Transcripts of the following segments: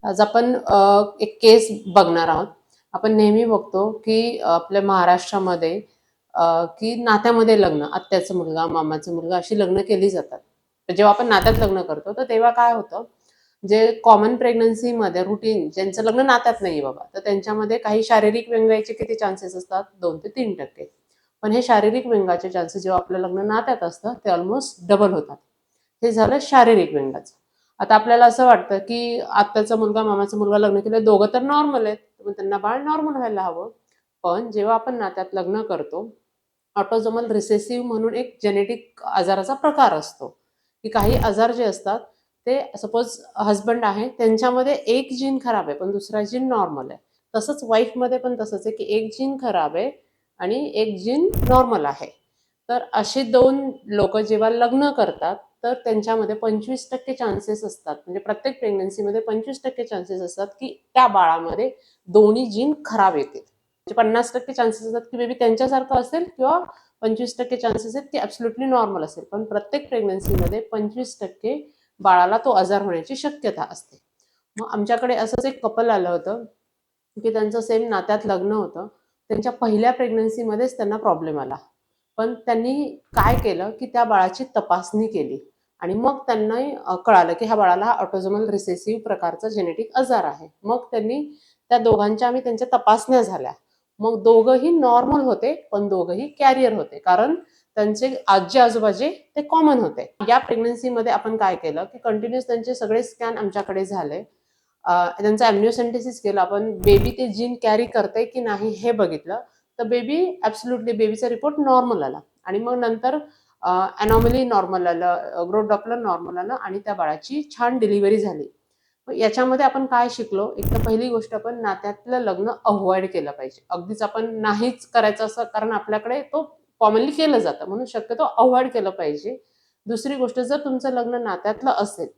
आज आपण एक केस बघणार आहोत. आपण नेहमी बघतो की आपल्या महाराष्ट्रामध्ये की नात्यामध्ये लग्न, आत्याचा मुलगा, मामाचा मुलगा अशी लग्न केली जातात. तर जेव्हा आपण नात्यात लग्न करतो, तर तेव्हा काय होतं, जे कॉमन प्रेग्नन्सीमध्ये रुटीन ज्यांचं लग्न नात्यात नाही बाबा, तर त्यांच्यामध्ये काही शारीरिक व्यंगाचे किती चान्सेस असतात? 2 ते 3%. पण हे शारीरिक व्यंगाचे चान्सेस जेव्हा आपलं लग्न नात्यात असतं, ते ऑलमोस्ट डबल होतात. हे झालं शारीरिक व्यंगाचं. आता आपल्याला असं वाटतं, की आत्याचा मुलगा, मामाचा मुलगा लग्न केलं, दोघं तर नॉर्मल आहेत. मग त्यांना बाळ नॉर्मल व्हायला हवं. पण जेव्हा आपण नात्यात लग्न करतो, ऑटोझोमल रिसेसिव्ह म्हणून एक जेनेटिक आजाराचा प्रकार असतो, की काही आजार जे असतात, ते सपोज हसबंड आहे, त्यांच्यामध्ये एक जीन खराब आहे, पण दुसरा जीन नॉर्मल आहे. तसंच वाईफमध्ये पण तसंच आहे, की एक जीन खराब आहे आणि एक जीन नॉर्मल आहे. तर असे 2 लोकं जेव्हा लग्न करतात, तर त्यांच्यामध्ये 25% चान्सेस असतात. म्हणजे प्रत्येक प्रेग्नन्सीमध्ये 25% चान्सेस असतात, की त्या बाळामध्ये दोन्ही जीन खराब येतील. म्हणजे 50% चान्सेस असतात, की बेबी त्यांच्यासारखं असेल किंवा 25% चान्सेस आहेत, की ॲब्सोल्युटली नॉर्मल असेल. पण प्रत्येक प्रेग्नन्सीमध्ये 25% बाळाला तो आजार होण्याची शक्यता असते. मग आमच्याकडे असंच एक कपल आलं होतं, की त्यांचं सेम नात्यात लग्न होतं. त्यांच्या पहिल्या प्रेग्नन्सीमध्येच त्यांना प्रॉब्लेम आला. पण त्यांनी काय केलं, की त्या बाळाची तपासणी केली आणि मग त्यांना कळालं, की ह्या बाळाला ऑटोझोमल रिसेसिव्ह प्रकारचा जेनेटिक आजार आहे. मग त्यांनी त्या दोघांच्या आम्ही त्यांच्या तपासण्या झाल्या. मग दोघंही नॉर्मल होते, पण दोघंही कॅरियर होते. कारण त्यांचे आजी-आजोबा जे ते कॉमन होते. या प्रेग्नन्सीमध्ये आपण काय केलं, की कंटिन्यूअस त्यांचे सगळे स्कॅन आमच्याकडे झाले. त्यांचं एम्निओसेंटेसिस केलं आपण. बेबी ते जीन कॅरी करतंय की नाही हे बघितलं. तर बेबी ॲब्सोल्युटली बेबीचा रिपोर्ट नॉर्मल आला आणि मग नंतर एनॉमली नॉर्मल आलं, ग्रोथ डॉपलर नॉर्मल आलं आणि त्या बाळाची छान डिलिव्हरी झाली. मग याच्यामध्ये आपण काय शिकलो? एक तर पहिली गोष्ट आपण नात्यातलं लग्न अव्हॉइड केलं पाहिजे. अगदीच आपण नाहीच करायचं असं कारण आपल्याकडे तो कॉमनली केलं जातं म्हणून शक्यतो अव्हॉइड केलं पाहिजे. दुसरी गोष्ट जर तुमचं लग्न नात्यातलं असेल,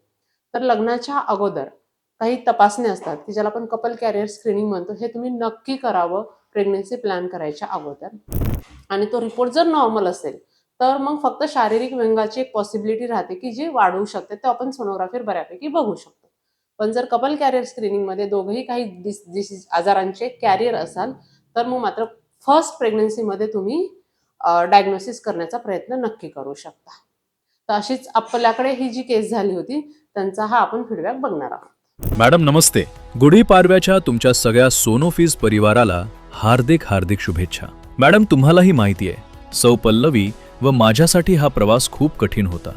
तर लग्नाच्या अगोदर काही तपासण्या असतात, की ज्याला आपण कपल कॅरियर स्क्रीनिंग म्हणतो. हे तुम्ही नक्की करावं प्रेग्नन्सी प्लॅन करायच्या अगोदर आणि तो रिपोर्ट जर नॉर्मल असेल, तर मग फक्त शारीरिक व्यंगाची एक पॉसिबिलिटी राहते, की जी वाढू शकते. ते आपण सोनोग्राफीवर बऱ्यापैकी बघू शकतो. पण जर कपल कॅरियर स्क्रीनिंगमध्ये दोघंही काही डिसीज आजारांचे कॅरियर असाल, तर मग मात्र फर्स्ट प्रेग्नन्सीमध्ये तुम्ही डायग्नोसिस करण्याचा प्रयत्न नक्की करू शकता. तर अशीच आपल्याकडे ही जी केस झाली होती, त्यांचा हा आपण फीडबॅक बघणार आहोत. मॅडम नमस्ते. गुढीपाडव्याच्या तुमच्या सगळ्या सोनोफीज परिवाराला हार्दिक हार्दिक शुभेच्छा. मॅडम तुम्हालाही माहिती आहे, सौ पल्लवी व माझ्यासाठी हा प्रवास खूप कठीण होता.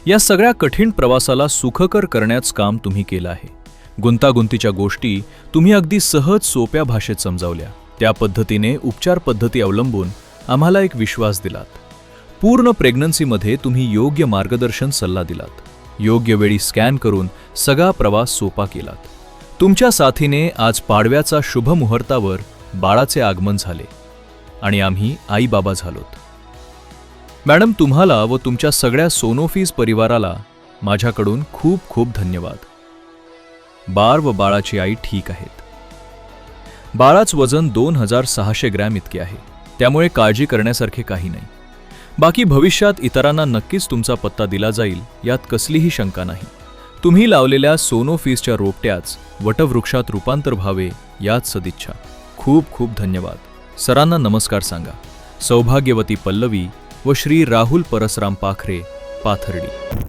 या सगळ्या कठीण प्रवासाला सुखकर करण्याचं काम तुम्ही केलं आहे. गुंतागुंतीच्या गोष्टी तुम्ही अगदी सहज सोप्या भाषेत समजावल्या. त्या पद्धतीने उपचार पद्धती अवलंबून आम्हाला एक विश्वास दिलात. पूर्ण प्रेग्नन्सीमध्ये तुम्ही योग्य मार्गदर्शन सल्ला दिलात. योग्य वेळी स्कॅन करून सगळा प्रवास सोपा केलात. तुमच्या साथीने आज पाडव्याचा शुभ मुहूर्तावर बाळाचे आगमन झाले आणि आम्ही आई बाबा झालोत. मॅडम तुम्हाला व तुमच्या सगळ्या सोनोफीज परिवाराला माझ्याकडून खूप खूप धन्यवाद. बाळ व बाळाची आई ठीक आहेत. बाळाचं वजन 2600 ग्रॅम इतके आहे, त्यामुळे काळजी करण्यासारखे काही नाही. बाकी भविष्यात इतरांना नक्कीच तुमचा पत्ता दिला जाईल, यात कसलीही शंका नाही. तुम्ही लावलेल्या सोनोफीजच्या रोपट्याच वटवृक्षात रूपांतर व्हावे याच सदिच्छा. खूप खूप धन्यवाद. सरांना नमस्कार सांगा. सौभाग्यवती पल्लवी व श्री राहुल परसराम पाखरे, पाथर्डी.